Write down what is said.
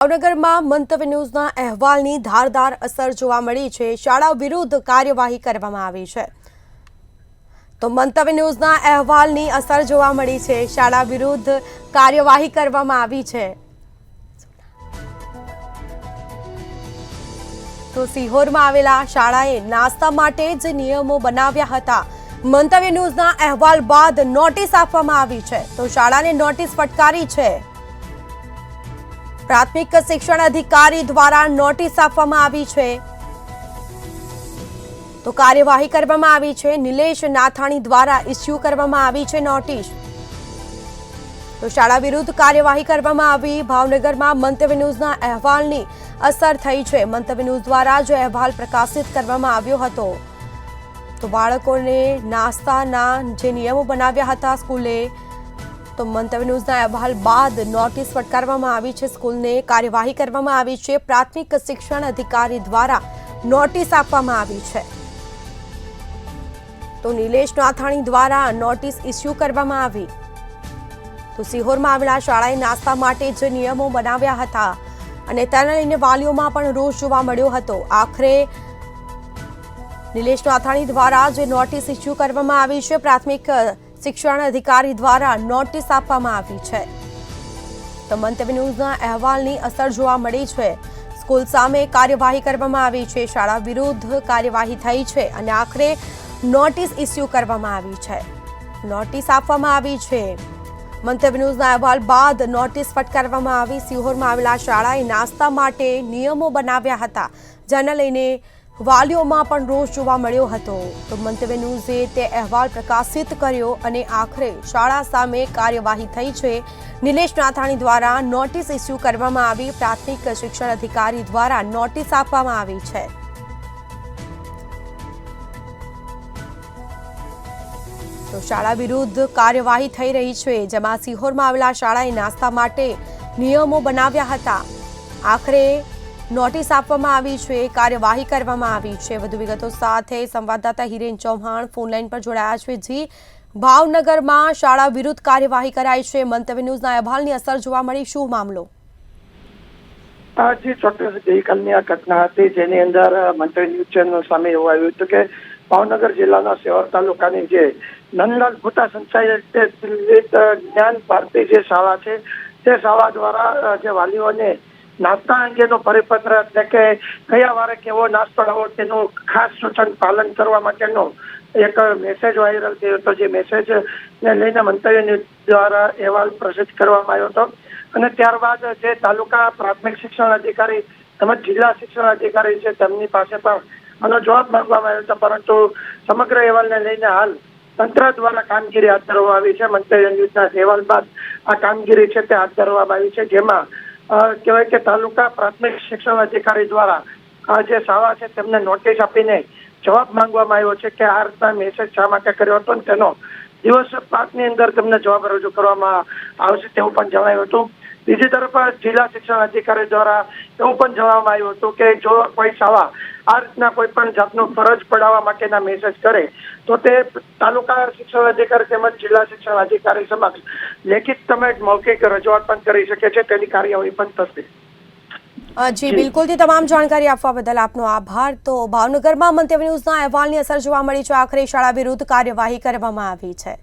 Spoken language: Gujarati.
ભાવનગરમાં મંતવ્ય ન્યૂઝના અહેવાલની ધારદાર અસર જોવા મળી છે। શાળા વિરુદ્ધ કાર્યવાહી કરવામાં આવી છે। તો મંતવ્ય ન્યૂઝના અહેવાલની અસર જોવા મળી છે। શાળા વિરુદ્ધ કાર્યવાહી કરવામાં આવી છે। તો સિહોરમાં આવેલા શાળાએ નાસ્તા માટે જ નિયમો બનાવ્યા હતા। મંતવ્ય ન્યૂઝના અહેવાલ બાદ નોટિસ આપવામાં આવી છે। તો શાળાને નોટિસ ફટકારી છે। प्राथमिक शिक्षण अधिकारी द्वारा नोटिस आपवामां आवी छे। तो कार्यवाही करवामां आवी छे। निलेश नाथाणी द्वारा इश्यू करवामां आवी छे नोटिस। तो शाळा विरुद्ध कार्यवाही करवामां आवी। भावनगરમાં મંતવ્ય ન્યૂઝના અહેવાલની અસર થઈ છે। મંતવ્ય ન્યૂઝ દ્વારા જો અહેવાલ પ્રકાશિત કરવામાં આવ્યો હતો તો બાળકોને નાસ્તાના જે નિયમો બનાવ્યા હતા સ્કૂલે, તો મંતવ્ય ન્યૂઝના અહેવાલ બાદ નોટિસ ફટકારવામાં આવી છે। સ્કૂલને કાર્યવાહી કરવામાં આવી છે। પ્રાથમિક શિક્ષણ અધિકારી દ્વારા નોટિસ આપવામાં આવી છે। તો નિલેશ નાથાણી દ્વારા નોટિસ ઇસ્યુ કરવામાં આવી। તો સિહોરમાં આવેલા શાળાએ નાસ્તા માટે જ નિયમો બનાવ્યા હતા અને તેને લઈને વાલીઓમાં પણ રોષ જોવા મળ્યો હતો। આખરે નિલેશ નાથાણી દ્વારા જે નોટિસ ઇસ્યુ કરવામાં આવી છે, પ્રાથમિક શિક્ષણ અધિકારી દ્વારા નોટિસ આપવામાં આવી છે। તો મંતવ્ય ન્યૂઝના અહેવાલની અસર જોવા મળી છે। સ્કૂલ સામે કાર્યવાહી કરવામાં આવી છે। શાળા વિરુદ્ધ કાર્યવાહી થઈ છે અને આખરે નોટિસ ઇસ્યુ કરવામાં આવી છે। નોટિસ આપવામાં આવી છે। મંતવ્ય ન્યૂઝના અહેવાલ બાદ નોટિસ ફટકારવામાં આવી। સિહોરમાં આવેલા શાળાએ નાસ્તા માટે નિયમો બનાવ્યા હતા, જેને લઈને વાલીઓમાં પણ રોષ જોવા મળ્યો હતો। તો મંતવ્ય ન્યૂઝે તે અહેવાલ પ્રકાશિત કર્યો અને આખરે શાળા સામે કાર્યવાહી થઈ છે। નિલેશ નાથાણી દ્વારા નોટિસ ઇસ્યુ કરવામાં આવી। પ્રાથમિક શિક્ષણ અધિકારી દ્વારા નોટિસ આપવામાં આવી છે। તો શાળા વિરુદ્ધ કાર્યવાહી થઈ રહી છે, જેમાં સિહોરમાં આવેલા શાળાએ નાસ્તા માટે નિયમો બનાવ્યા હતા। આખરે નોટિસ આપવામાં આવી છે। કાર્યવાહી કરવામાં આવી છે। વધુ વિગતો સાથે સંવાદદાતા હિરેન ચૌહાણ ફોનલાઈન પર જોડાયા છે। જી, ભાવનગરમાં શાળા વિરુદ્ધ કાર્યવાહી કરાઈ છે। મંતવ્ય ન્યૂઝના અહેવાલની અસર જોવા મળી, શું મામલો? જી ચોક્કસ, ગઈકાલની આ ઘટના હતી જેની અંદર મંતવ્ય ન્યૂઝ ચેનલ સામે એવું આવ્યું હતું કે ભાવનગર જિલ્લાના શહેર તાલુકાની જે નંદલાલ ભૂતા સંચાલિત જ્ઞાન ભારતી જે શાળા છે, તે શાળા દ્વારા જે વાલીઓને નાસ્તા અંગેનો પરિપત્ર એટલે કે કયા વારે કેવો નાસ્તો લાવો તેનું ખાસ સૂચન પાલન કરવા માટેનો એક મેસેજ વાયરલ થયો હતો। જે મેસેજને લઈને મંતવ્ય ન્યૂઝ દ્વારા અહેવાલ પ્રસિદ્ધ કરવામાં આવ્યો હતો અને ત્યારબાદ જે તાલુકા પ્રાથમિક શિક્ષણ અધિકારી તેમજ જિલ્લા શિક્ષણ અધિકારી છે તેમની પાસે પણ આનો જવાબ માંગવામાં આવ્યો હતો, પરંતુ સમગ્ર અહેવાલને લઈને હાલ તંત્ર દ્વારા કામગીરી હાથ ધરવામાં આવી છે। મંતવ્ય ન્યૂઝના અહેવાલ બાદ આ કામગીરી છે તે હાથ ધરવામાં આવી છે, જેમાં કહેવાય કે તાલુકા પ્રાથમિક શિક્ષણ અધિકારી દ્વારા આ જે શાળા છે તેમને નોટિસ આપીને જવાબ માંગવામાં આવ્યો છે કે આ રીતના મેસેજ શા માટે કર્યો હતો અને તેનો દિવસ 5ની અંદર તેમને જવાબ રજૂ કરવામાં આવશે તેવું પણ જણાવ્યું હતું। બીજી તરફ જિલ્લા શિક્ષણ અધિકારી દ્વારા એવું પણ જણાવવામાં આવ્યું હતું કે જો કોઈ શાળા આ રીતના કોઈ પણ જાતનો ફરજ પડાવવા માટેના મેસેજ કરે તો તે તાલુકા શિક્ષણ અધિકારી તેમજ જિલ્લા શિક્ષણ અધિકારી સમક્ષ લેખિત તેમજ મૌખિક રજૂઆત પણ કરી શકે છે, તેની કાર્યવાહી પણ થશે। જી બિલકુલ, તમામ જાણકારી આપવા બદલ આપનો આભાર। તો ભાવનગરમાં મંતવ્ય ન્યૂઝના અહેવાલની અસર જોવા મળી છે। આખરે શાળા વિરુદ્ધ કાર્યવાહી કરવામાં આવી છે।